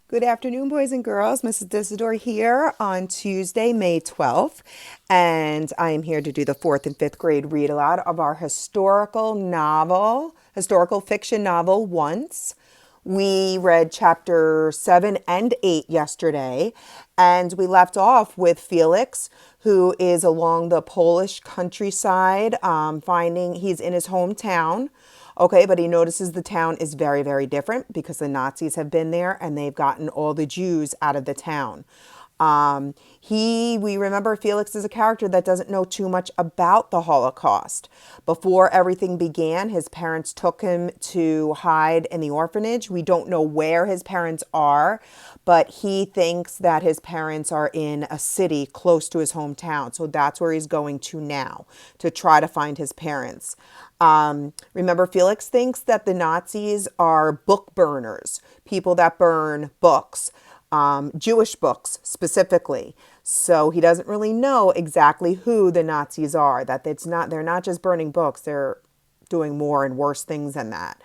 Good afternoon, boys and girls. Mrs. Disidore here on Tuesday, May 12th, and I am here to do the fourth and fifth grade read aloud of our historical fiction novel, Once. We read chapter 7 and 8 yesterday, and we left off with Felix, who is along the Polish countryside, finding he's in his hometown. Okay, but he notices the town is very, very different because the Nazis have been there and they've gotten all the Jews out of the town. We remember Felix is a character that doesn't know too much about the Holocaust. Before everything began, his parents took him to hide in the orphanage. We don't know where his parents are, but he thinks that his parents are in a city close to his hometown. So that's where he's going to now to try to find his parents. Remember, Felix thinks that the Nazis are book burners, people that burn books, Jewish books specifically. So he doesn't really know exactly who the Nazis are, that they're not just burning books, they're doing more and worse things than that.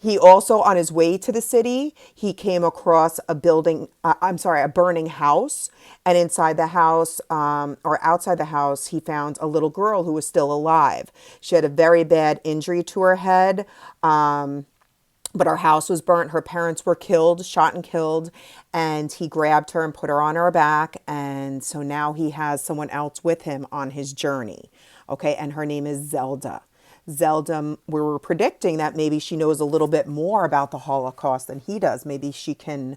He also, on his way to the city, he came across a burning house. And inside the house, or outside the house, he found a little girl who was still alive. She had a very bad injury to her head, but her house was burnt. Her parents were killed, shot and killed. And he grabbed her and put her on her back. And so now he has someone else with him on his journey. Okay, and her name is Zelda. Zelda, we were predicting that maybe she knows a little bit more about the Holocaust than he does. Maybe she can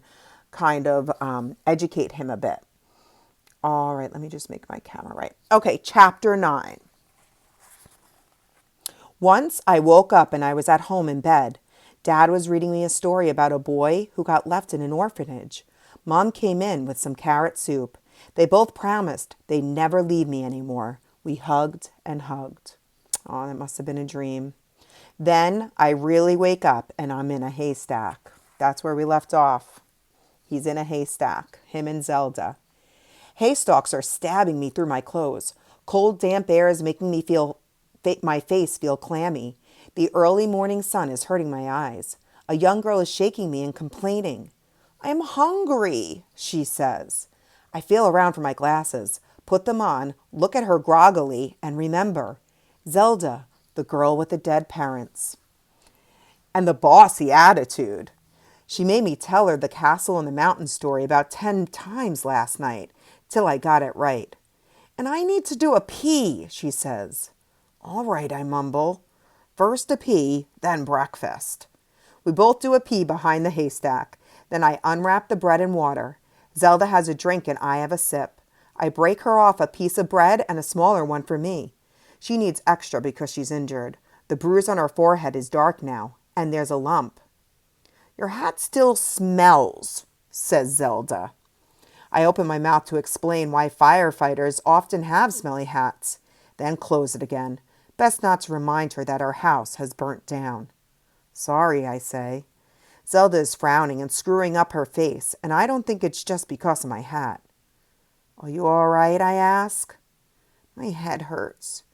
kind of educate him a bit. All right, let me just make my camera right. Okay, chapter 9. Once I woke up and I was at home in bed. Dad was reading me a story about a boy who got left in an orphanage. Mom came in with some carrot soup. They both promised they'd never leave me anymore. We hugged and hugged. Oh, that must have been a dream. Then I really wake up and I'm in a haystack. That's where we left off. He's in a haystack, him and Zelda. Haystacks are stabbing me through my clothes. Cold, damp air is making my face feel clammy. The early morning sun is hurting my eyes. A young girl is shaking me and complaining. I'm hungry, she says. I feel around for my glasses, put them on, look at her groggily, and remember. Zelda, the girl with the dead parents. And the bossy attitude. She made me tell her the castle in the mountain story about 10 times last night, till I got it right. And I need to do a pee, she says. All right, I mumble. First a pee, then breakfast. We both do a pee behind the haystack. Then I unwrap the bread and water. Zelda has a drink and I have a sip. I break her off a piece of bread and a smaller one for me. She needs extra because she's injured. The bruise on her forehead is dark now, and there's a lump. Your hat still smells, says Zelda. I open my mouth to explain why firefighters often have smelly hats, then close it again. Best not to remind her that our house has burnt down. Sorry, I say. Zelda is frowning and screwing up her face, and I don't think it's just because of my hat. Are you all right, I ask. My head hurts,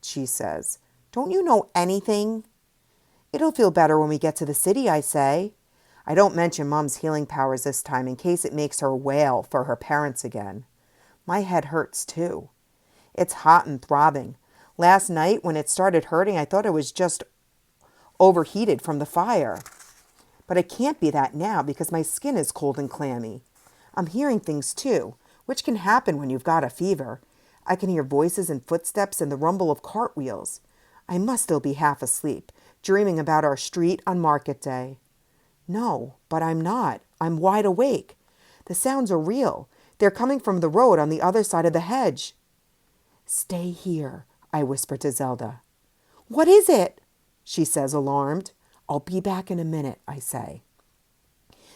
she says. Don't you know anything? It'll feel better when we get to the city, I say. I don't mention Mom's healing powers this time in case it makes her wail for her parents again. My head hurts too. It's hot and throbbing. Last night when it started hurting, I thought it was just overheated from the fire. But it can't be that now because my skin is cold and clammy. I'm hearing things too, which can happen when you've got a fever. I can hear voices and footsteps and the rumble of cartwheels. I must still be half asleep, dreaming about our street on market day. No, but I'm not. I'm wide awake. The sounds are real. They're coming from the road on the other side of the hedge. Stay here, I whisper to Zelda. What is it? She says, alarmed. I'll be back in a minute, I say.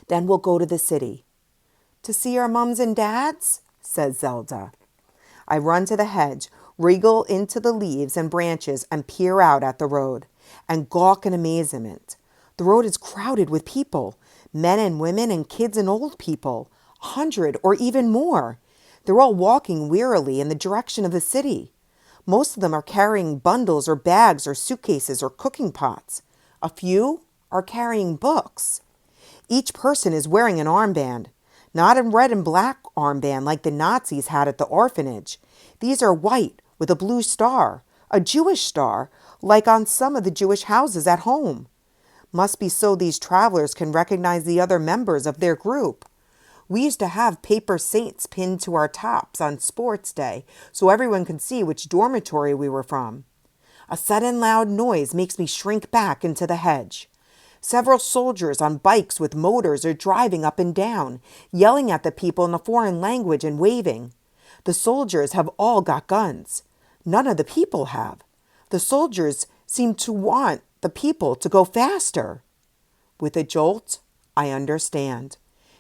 Then we'll go to the city. To see our mums and dads? Says Zelda. I run to the hedge, wriggle into the leaves and branches and peer out at the road, and gawk in amazement. The road is crowded with people, men and women and kids and old people, 100 or even more. They're all walking wearily in the direction of the city. Most of them are carrying bundles or bags or suitcases or cooking pots. A few are carrying books. Each person is wearing an armband, not a red and black armband like the Nazis had at the orphanage. These are white with a blue star, a Jewish star, like on some of the Jewish houses at home. Must be so these travelers can recognize the other members of their group. We used to have paper saints pinned to our tops on sports day so everyone could see which dormitory we were from. A sudden loud noise makes me shrink back into the hedge. Several soldiers on bikes with motors are driving up and down, yelling at the people in a foreign language and waving. The soldiers have all got guns. None of the people have. The soldiers seem to want the people to go faster. With a jolt, I understand.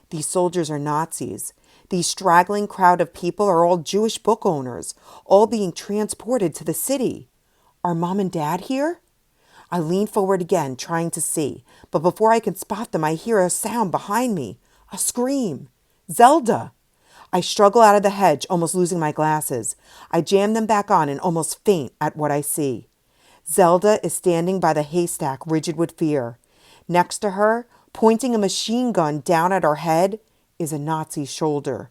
These soldiers are Nazis. These straggling crowd of people are all Jewish book owners, all being transported to the city. Are Mom and Dad here? I lean forward again, trying to see, but before I can spot them, I hear a sound behind me. A scream. Zelda! I struggle out of the hedge, almost losing my glasses. I jam them back on and almost faint at what I see. Zelda is standing by the haystack, rigid with fear. Next to her, pointing a machine gun down at her head, is a Nazi soldier.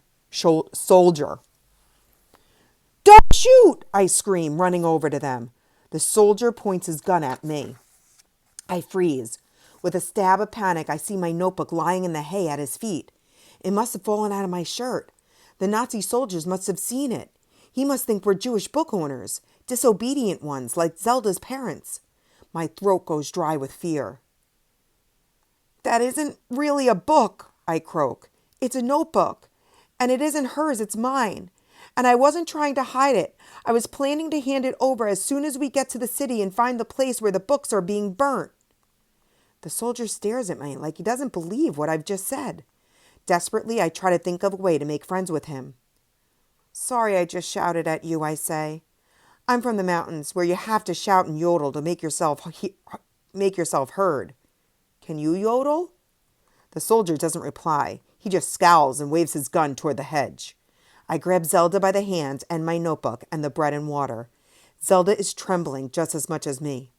Don't shoot! I scream, running over to them. The soldier points his gun at me. I freeze. With a stab of panic, I see my notebook lying in the hay at his feet. It must have fallen out of my shirt. The Nazi soldiers must have seen it. He must think we're Jewish book owners, disobedient ones like Zelda's parents. My throat goes dry with fear. That isn't really a book, I croak. It's a notebook. And it isn't hers, it's mine. And I wasn't trying to hide it. I was planning to hand it over as soon as we get to the city and find the place where the books are being burnt. The soldier stares at me like he doesn't believe what I've just said. Desperately, I try to think of a way to make friends with him. Sorry I just shouted at you, I say. I'm from the mountains where you have to shout and yodel to make yourself heard. Can you yodel? The soldier doesn't reply. He just scowls and waves his gun toward the hedge. I grab Zelda by the hand and my notebook and the bread and water. Zelda is trembling just as much as me.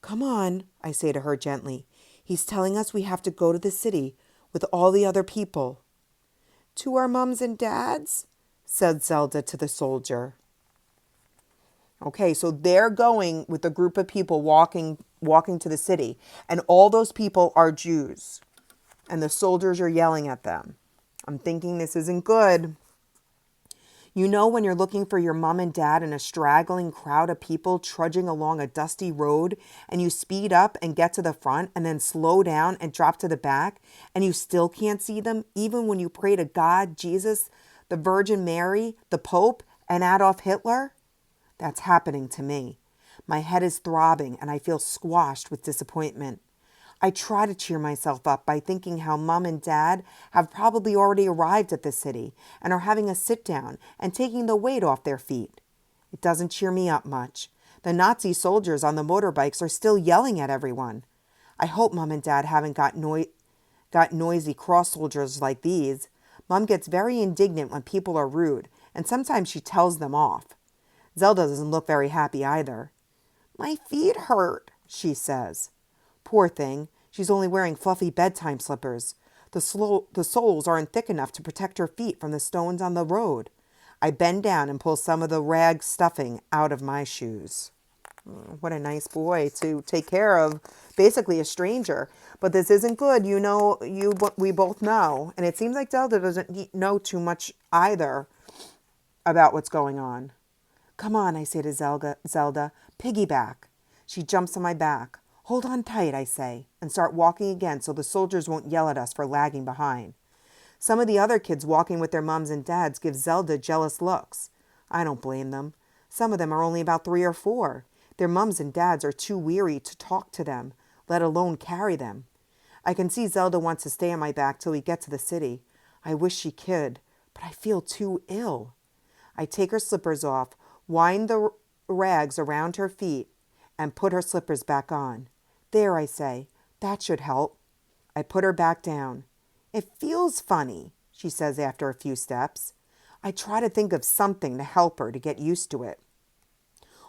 Come on, I say to her gently. He's telling us we have to go to the city with all the other people. To our mums and dads? Said Zelda to the soldier. Okay, so they're going with a group of people walking to the city, and all those people are Jews, and the soldiers are yelling at them. I'm thinking this isn't good. You know when you're looking for your mom and dad in a straggling crowd of people trudging along a dusty road, and you speed up and get to the front and then slow down and drop to the back, and you still can't see them even when you pray to God, Jesus, the Virgin Mary, the Pope, and Adolf Hitler? That's happening to me. My head is throbbing and I feel squashed with disappointment. I try to cheer myself up by thinking how Mom and Dad have probably already arrived at the city and are having a sit down and taking the weight off their feet. It doesn't cheer me up much. The Nazi soldiers on the motorbikes are still yelling at everyone. I hope Mom and Dad haven't got noisy cross soldiers like these. Mom gets very indignant when people are rude, and sometimes she tells them off. Zelda doesn't look very happy either. My feet hurt, she says. Poor thing, she's only wearing fluffy bedtime slippers. The soles aren't thick enough to protect her feet from the stones on the road. I bend down and pull some of the rag stuffing out of my shoes. What a nice boy to take care of basically a stranger. But this isn't good, we both know. And it seems like Zelda doesn't know too much either about what's going on. Come on, I say to Zelda, piggyback. She jumps on my back. Hold on tight, I say, and start walking again so the soldiers won't yell at us for lagging behind. Some of the other kids walking with their moms and dads give Zelda jealous looks. I don't blame them. Some of them are only about 3 or 4. Their mums and dads are too weary to talk to them, let alone carry them. I can see Zelda wants to stay on my back till we get to the city. I wish she could, but I feel too ill. I take her slippers off, wind the rags around her feet, and put her slippers back on. There, I say, that should help. I put her back down. It feels funny, she says after a few steps. I try to think of something to help her to get used to it.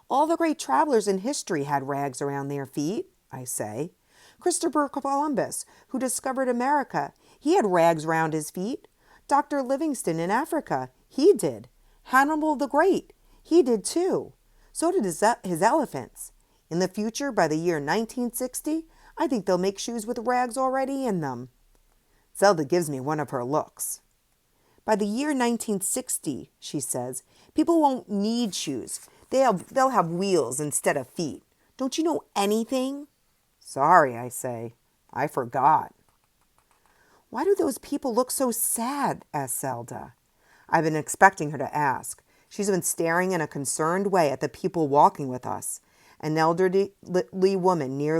All the great travelers in history had rags around their feet, I say. Christopher Columbus, who discovered America, he had rags round his feet. Dr. Livingstone in Africa, he did. Hannibal the Great, he did too. So did his elephants. In the future, by the year 1960, I think they'll make shoes with rags already in them. Zelda gives me one of her looks. By the year 1960, she says, people won't need shoes. They'll have wheels instead of feet. Don't you know anything? Sorry, I say. I forgot. Why do those people look so sad? Asked Zelda. I've been expecting her to ask. She's been staring in a concerned way at the people walking with us. An elderly woman near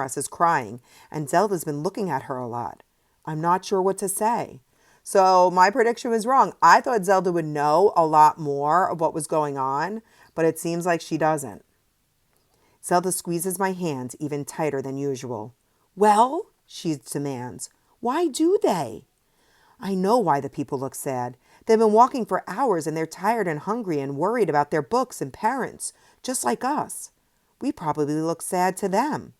us is crying, and Zelda's been looking at her a lot. I'm not sure what to say. So my prediction was wrong. I thought Zelda would know a lot more of what was going on, but it seems like she doesn't. Zelda squeezes my hand even tighter than usual. Well, she demands, why do they? I know why the people look sad. They've been walking for hours and they're tired and hungry and worried about their books and parents, just like us. We probably look sad to them.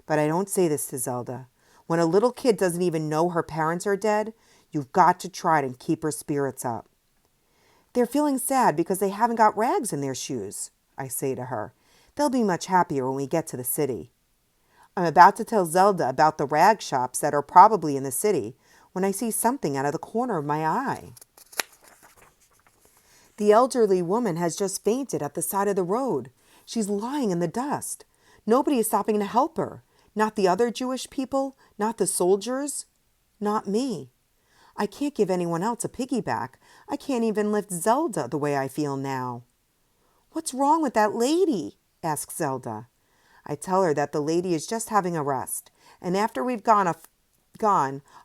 But I don't say this to Zelda. When a little kid doesn't even know her parents are dead, you've got to try to keep her spirits up. They're feeling sad because they haven't got rags in their shoes, I say to her. They'll be much happier when we get to the city. I'm about to tell Zelda about the rag shops that are probably in the city when I see something out of the corner of my eye. The elderly woman has just fainted at the side of the road. She's lying in the dust. Nobody is stopping to help her. Not the other Jewish people, not the soldiers, not me. I can't give anyone else a piggyback. I can't even lift Zelda the way I feel now. What's wrong with that lady? Asks Zelda. I tell her that the lady is just having a rest, and after we've gone,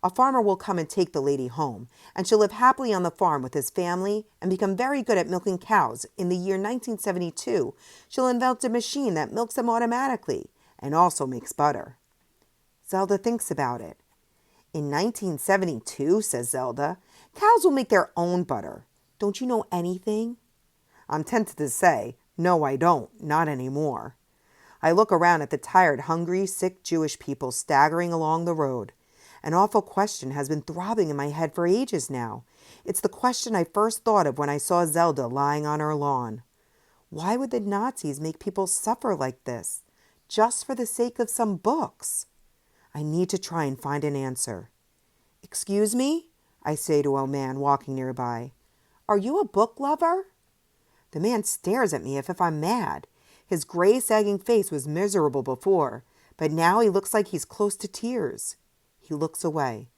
a farmer will come and take the lady home, and she'll live happily on the farm with his family and become very good at milking cows. In the year 1972, she'll invent a machine that milks them automatically and also makes butter. Zelda thinks about it. In 1972, says Zelda, cows will make their own butter. Don't you know anything? I'm tempted to say, no, I don't, not anymore. I look around at the tired, hungry, sick Jewish people staggering along the road. An awful question has been throbbing in my head for ages now. It's the question I first thought of when I saw Zelda lying on her lawn. Why would the Nazis make people suffer like this, just for the sake of some books? I need to try and find an answer. Excuse me? I say to a man walking nearby. Are you a book lover? The man stares at me as if I'm mad. His gray, sagging face was miserable before, but now he looks like he's close to tears. He looks away.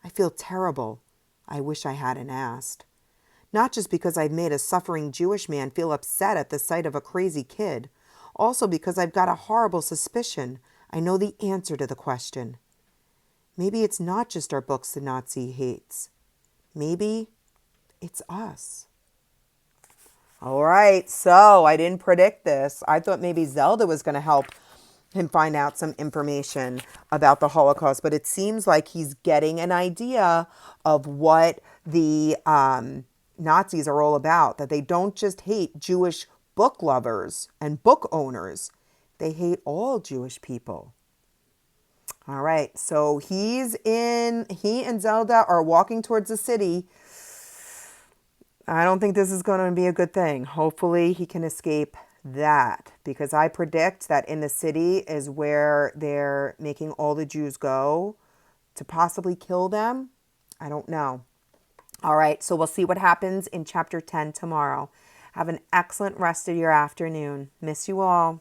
I feel terrible. I wish I hadn't asked. Not just because I've made a suffering Jewish man feel upset at the sight of a crazy kid, also because I've got a horrible suspicion I know the answer to the question. Maybe it's not just our books the Nazi hates. Maybe it's us. All right, so I didn't predict this. I thought maybe Zelda was going to help him find out some information about the Holocaust, but it seems like he's getting an idea of what the Nazis are all about, that they don't just hate Jewish book lovers and book owners. They hate all Jewish people. All right, so he and Zelda are walking towards the city. I don't think this is going to be a good thing. Hopefully he can escape that, because I predict that in the city is where they're making all the Jews go to possibly kill them. I don't know. All right, so we'll see what happens in chapter 10 tomorrow. Have an excellent rest of your afternoon. Miss you all.